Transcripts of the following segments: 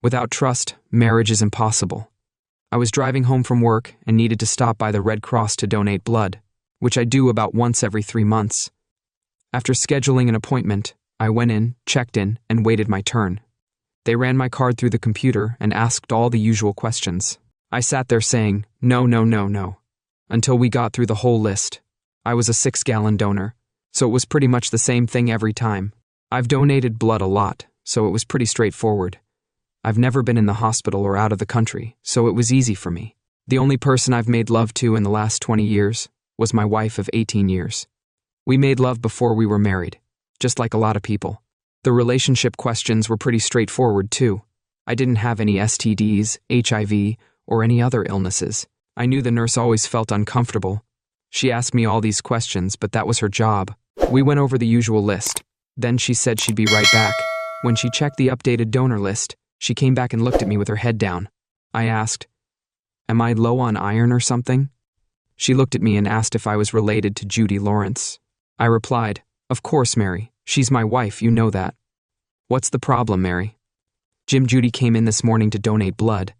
Without trust, marriage is impossible. I was driving home from work and needed to stop by the Red Cross to donate blood, which I do about once every 3 months. After scheduling an appointment, I went in, checked in, and waited my turn. They ran my card through the computer and asked all the usual questions. I sat there saying, no, no, no, no, until we got through the whole list. I was a 6-gallon donor, so it was pretty much the same thing every time. I've donated blood a lot, so it was pretty straightforward. I've never been in the hospital or out of the country, so it was easy for me. The only person I've made love to in the last 20 years was my wife of 18 years. We made love before we were married, just like a lot of people. The relationship questions were pretty straightforward too. I didn't have any STDs, HIV, or any other illnesses. I knew the nurse always felt uncomfortable. She asked me all these questions, but that was her job. We went over the usual list. Then she said she'd be right back. When she checked the updated donor list, she came back and looked at me with her head down. I asked, "Am I low on iron or something?" She looked at me and asked if I was related to Judy Lawrence. I replied, "Of course, Mary. She's my wife, you know that." "What's the problem, Mary?" Judy came in this morning to donate blood,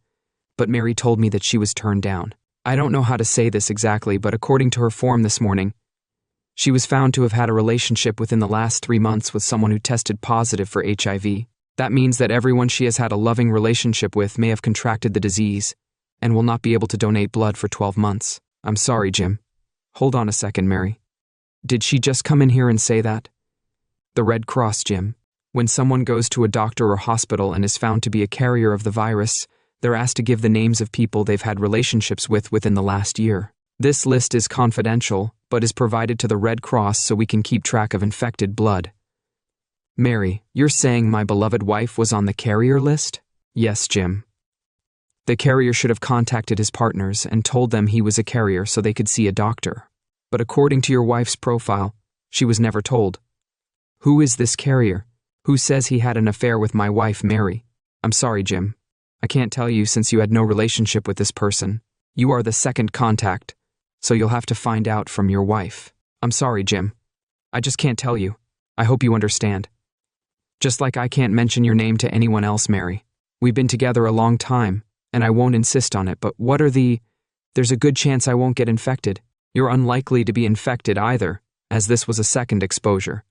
but Mary told me that she was turned down. I don't know how to say this exactly, but according to her form this morning, she was found to have had a relationship within the last 3 months with someone who tested positive for HIV. That means that everyone she has had a loving relationship with may have contracted the disease and will not be able to donate blood for 12 months. I'm sorry, Jim. Hold on a second, Mary. Did she just come in here and say that? The Red Cross, Jim. When someone goes to a doctor or hospital and is found to be a carrier of the virus, they're asked to give the names of people they've had relationships with within the last year. This list is confidential, but is provided to the Red Cross so we can keep track of infected blood. Mary, you're saying my beloved wife was on the carrier list? Yes, Jim. The carrier should have contacted his partners and told them he was a carrier so they could see a doctor. But according to your wife's profile, she was never told. Who is this carrier? Who says he had an affair with my wife, Mary? I'm sorry, Jim. I can't tell you since you had no relationship with this person. You are the second contact, so you'll have to find out from your wife. I'm sorry, Jim. I just can't tell you. I hope you understand. Just like I can't mention your name to anyone else, Mary. We've been together a long time, and I won't insist on it, but there's a good chance I won't get infected. You're unlikely to be infected either, as this was a second exposure.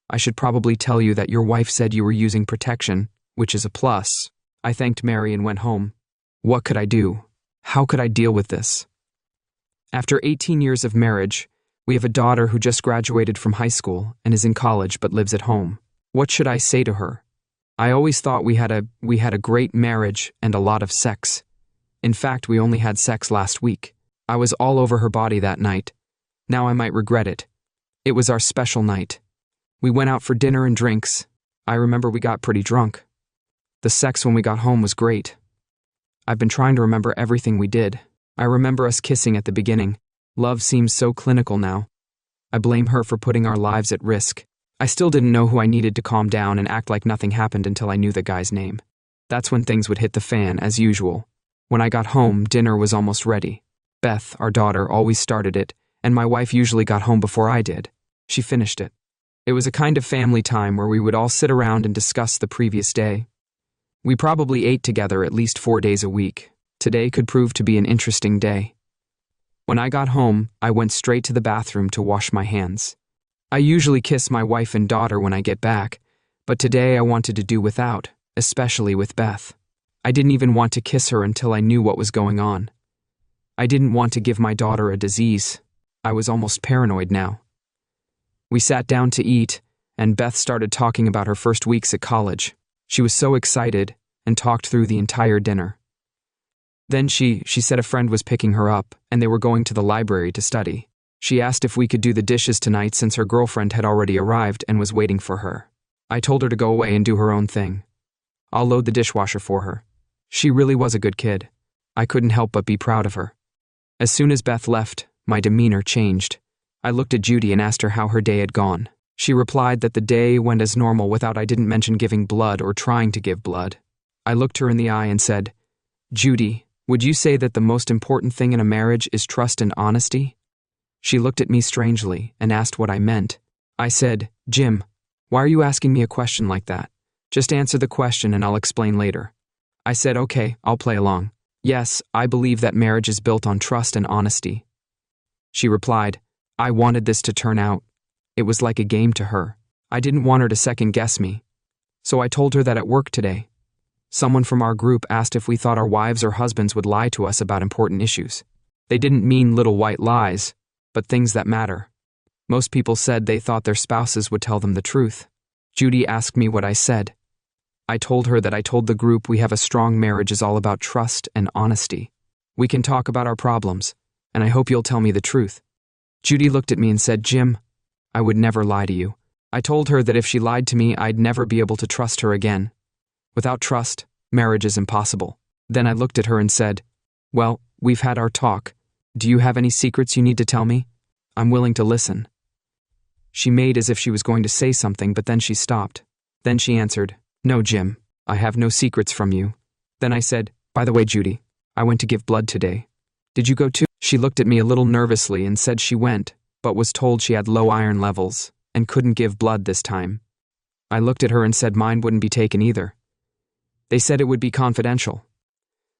I should probably tell you that your wife said you were using protection, which is a plus. I thanked Mary and went home. What could I do? How could I deal with this? After 18 years of marriage, we have a daughter who just graduated from high school and is in college but lives at home. What should I say to her? I always thought we had a great marriage and a lot of sex. In fact, we only had sex last week. I was all over her body that night. Now I might regret it. It was our special night. We went out for dinner and drinks. I remember we got pretty drunk. The sex when we got home was great. I've been trying to remember everything we did. I remember us kissing at the beginning. Love seems so clinical now. I blame her for putting our lives at risk. I still didn't know who I needed to calm down and act like nothing happened until I knew the guy's name. That's when things would hit the fan, as usual. When I got home, dinner was almost ready. Beth, our daughter, always started it, and my wife usually got home before I did. She finished it. It was a kind of family time where we would all sit around and discuss the previous day. We probably ate together at least 4 days a week. Today could prove to be an interesting day. When I got home, I went straight to the bathroom to wash my hands. I usually kiss my wife and daughter when I get back, but today I wanted to do without, especially with Beth. I didn't even want to kiss her until I knew what was going on. I didn't want to give my daughter a disease. I was almost paranoid now. We sat down to eat, and Beth started talking about her first weeks at college. She was so excited and talked through the entire dinner. Then she said a friend was picking her up, and they were going to the library to study. She asked if we could do the dishes tonight since her girlfriend had already arrived and was waiting for her. I told her to go away and do her own thing. I'll load the dishwasher for her. She really was a good kid. I couldn't help but be proud of her. As soon as Beth left, my demeanor changed. I looked at Judy and asked her how her day had gone. She replied that the day went as normal without I didn't mention giving blood or trying to give blood. I looked her in the eye and said, "Judy, would you say that the most important thing in a marriage is trust and honesty?" She looked at me strangely and asked what I meant. I said, "Jim, why are you asking me a question like that? Just answer the question and I'll explain later." I said, okay, I'll play along. Yes, I believe that marriage is built on trust and honesty. She replied, I wanted this to turn out. It was like a game to her. I didn't want her to second guess me. So I told her that at work today, someone from our group asked if we thought our wives or husbands would lie to us about important issues. They didn't mean little white lies, but things that matter. Most people said they thought their spouses would tell them the truth. Judy asked me what I said. I told her that I told the group we have a strong marriage is all about trust and honesty. We can talk about our problems, and I hope you'll tell me the truth. Judy looked at me and said, Jim, I would never lie to you. I told her that if she lied to me, I'd never be able to trust her again. Without trust, marriage is impossible. Then I looked at her and said, well, we've had our talk. Do you have any secrets you need to tell me? I'm willing to listen. She made as if she was going to say something, but then she stopped. Then she answered, no, Jim, I have no secrets from you. Then I said, by the way, Judy, I went to give blood today. Did you go too? She looked at me a little nervously and said she went, but was told she had low iron levels and couldn't give blood this time. I looked at her and said mine wouldn't be taken either. They said it would be confidential.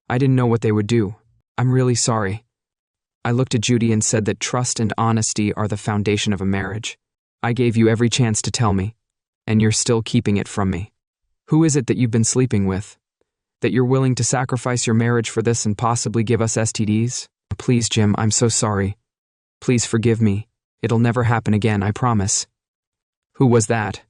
I didn't know what they would do. I'm really sorry. I looked at Judy and said that trust and honesty are the foundation of a marriage. I gave you every chance to tell me, and you're still keeping it from me. Who is it that you've been sleeping with? That you're willing to sacrifice your marriage for this and possibly give us STDs? Please, Jim, I'm so sorry. Please forgive me. It'll never happen again, I promise. Who was that?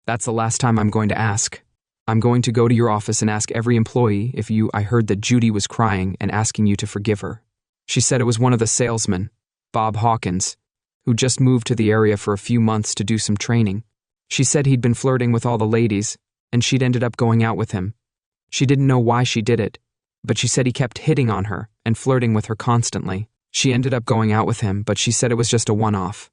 That's the last time I'm going to ask. I'm going to go to your office and ask every employee if I heard that Judy was crying and asking you to forgive her. She said it was one of the salesmen, Bob Hawkins, who just moved to the area for a few months to do some training. She said he'd been flirting with all the ladies, and she'd ended up going out with him. She didn't know why she did it, but she said he kept hitting on her and flirting with her constantly. She ended up going out with him, but she said it was just a one-off.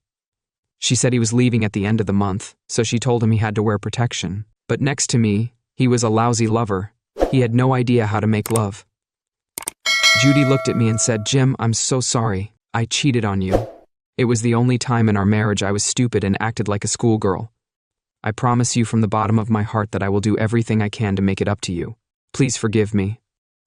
She said he was leaving at the end of the month, so she told him he had to wear protection. But next to me, he was a lousy lover. He had no idea how to make love. Judy looked at me and said, Jim, I'm so sorry. I cheated on you. It was the only time in our marriage I was stupid and acted like a schoolgirl. I promise you from the bottom of my heart that I will do everything I can to make it up to you. Please forgive me.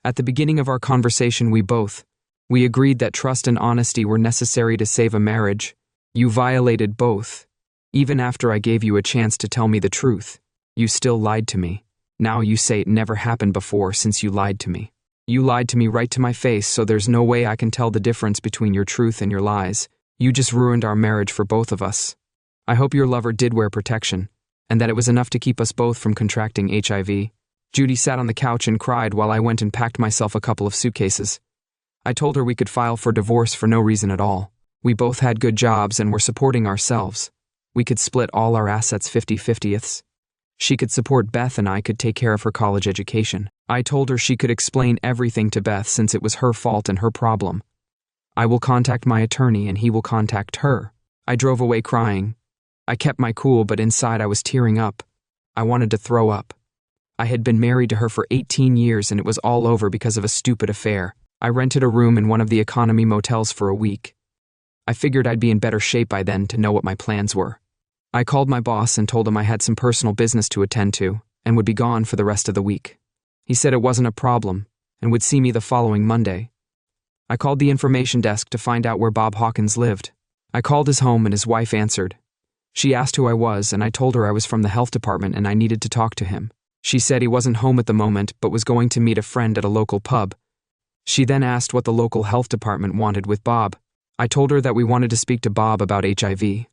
At the beginning of our conversation, we agreed that trust and honesty were necessary to save a marriage. You violated both. Even after I gave you a chance to tell me the truth, you still lied to me. Now you say it never happened before since you lied to me. You lied to me right to my face, so there's no way I can tell the difference between your truth and your lies. You just ruined our marriage for both of us. I hope your lover did wear protection, and that it was enough to keep us both from contracting HIV. Judy sat on the couch and cried while I went and packed myself a couple of suitcases. I told her we could file for divorce for no reason at all. We both had good jobs and were supporting ourselves. We could split all our assets 50-50ths. She could support Beth and I could take care of her college education. I told her she could explain everything to Beth since it was her fault and her problem. I will contact my attorney and he will contact her. I drove away crying. I kept my cool, but inside I was tearing up. I wanted to throw up. I had been married to her for 18 years and it was all over because of a stupid affair. I rented a room in one of the economy motels for a week. I figured I'd be in better shape by then to know what my plans were. I called my boss and told him I had some personal business to attend to and would be gone for the rest of the week. He said it wasn't a problem and would see me the following Monday. I called the information desk to find out where Bob Hawkins lived. I called his home and his wife answered. She asked who I was and I told her I was from the health department and I needed to talk to him. She said he wasn't home at the moment but was going to meet a friend at a local pub. She then asked what the local health department wanted with Bob. I told her that we wanted to speak to Bob about HIV.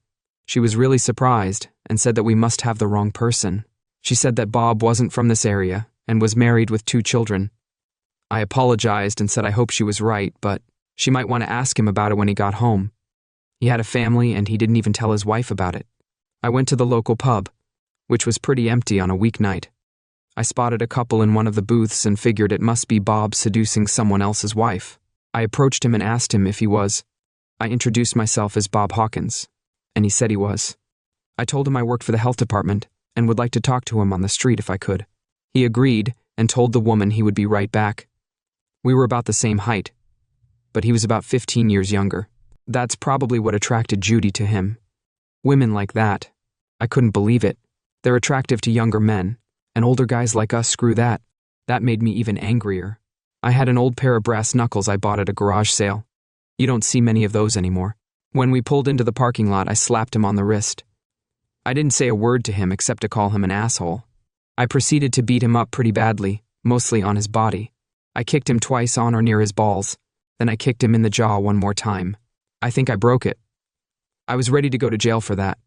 She was really surprised and said that we must have the wrong person. She said that Bob wasn't from this area and was married with 2 children. I apologized and said I hope she was right, but she might want to ask him about it when he got home. He had a family and he didn't even tell his wife about it. I went to the local pub, which was pretty empty on a weeknight. I spotted a couple in one of the booths and figured it must be Bob seducing someone else's wife. I approached him and asked him if he was. I introduced myself as Bob Hawkins, and he said he was. I told him I worked for the health department and would like to talk to him on the street if I could. He agreed and told the woman he would be right back. We were about the same height, but he was about 15 years younger. That's probably what attracted Judy to him. Women like that. I couldn't believe it. They're attractive to younger men, and older guys like us screw that. That made me even angrier. I had an old pair of brass knuckles I bought at a garage sale. You don't see many of those anymore. When we pulled into the parking lot, I slapped him on the wrist. I didn't say a word to him except to call him an asshole. I proceeded to beat him up pretty badly, mostly on his body. I kicked him twice on or near his balls, then I kicked him in the jaw one more time. I think I broke it. I was ready to go to jail for that.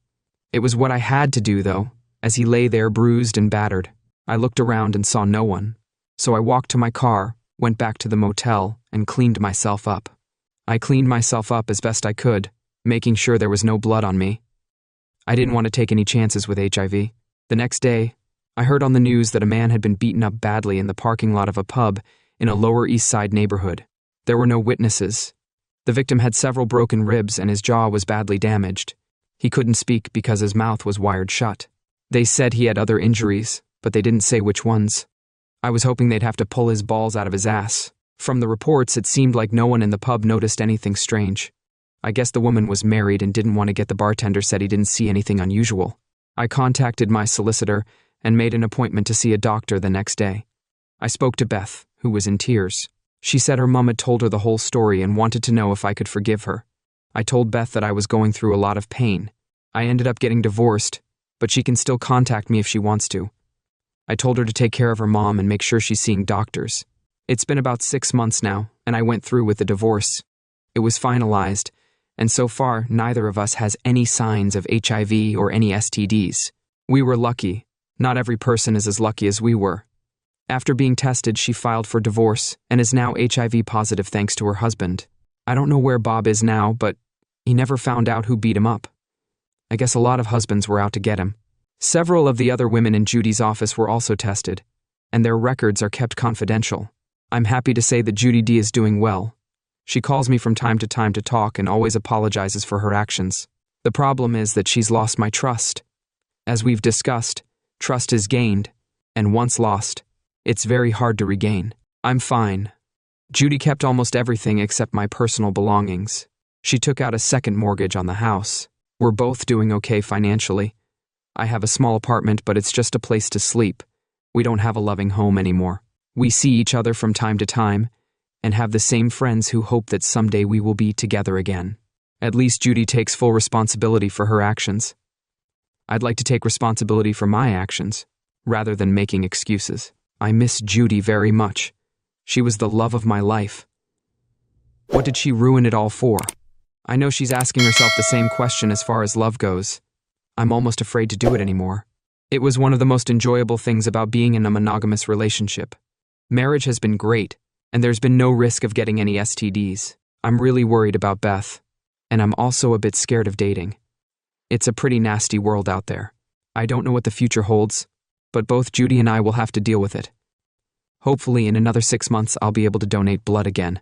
It was what I had to do, though. As he lay there bruised and battered, I looked around and saw no one. So I walked to my car, went back to the motel, and cleaned myself up. I cleaned myself up as best I could, making sure there was no blood on me. I didn't want to take any chances with HIV. The next day, I heard on the news that a man had been beaten up badly in the parking lot of a pub in a Lower East Side neighborhood. There were no witnesses. The victim had several broken ribs and his jaw was badly damaged. He couldn't speak because his mouth was wired shut. They said he had other injuries, but they didn't say which ones. I was hoping they'd have to pull his balls out of his ass. From the reports, it seemed like no one in the pub noticed anything strange. I guess the woman was married and didn't want to get the bartender said he didn't see anything unusual. I contacted my solicitor and made an appointment to see a doctor the next day. I spoke to Beth, who was in tears. She said her mom had told her the whole story and wanted to know if I could forgive her. I told Beth that I was going through a lot of pain. I ended up getting divorced, but she can still contact me if she wants to. I told her to take care of her mom and make sure she's seeing doctors. It's been about 6 months now, and I went through with the divorce. It was finalized, and so far, neither of us has any signs of HIV or any STDs. We were lucky. Not every person is as lucky as we were. After being tested, she filed for divorce and is now HIV positive thanks to her husband. I don't know where Bob is now, but he never found out who beat him up. I guess a lot of husbands were out to get him. Several of the other women in Judy's office were also tested, and their records are kept confidential. I'm happy to say that Judy D is doing well. She calls me from time to time to talk and always apologizes for her actions. The problem is that she's lost my trust. As we've discussed, trust is gained, and once lost, it's very hard to regain. I'm fine. Judy kept almost everything except my personal belongings. She took out a second mortgage on the house. We're both doing okay financially. I have a small apartment, but it's just a place to sleep. We don't have a loving home anymore. We see each other from time to time and have the same friends who hope that someday we will be together again. At least Judy takes full responsibility for her actions. I'd like to take responsibility for my actions, rather than making excuses. I miss Judy very much. She was the love of my life. What did she ruin it all for? I know she's asking herself the same question as far as love goes. I'm almost afraid to do it anymore. It was one of the most enjoyable things about being in a monogamous relationship. Marriage has been great, and there's been no risk of getting any STDs. I'm really worried about Beth, and I'm also a bit scared of dating. It's a pretty nasty world out there. I don't know what the future holds, but both Judy and I will have to deal with it. Hopefully in another 6 months I'll be able to donate blood again.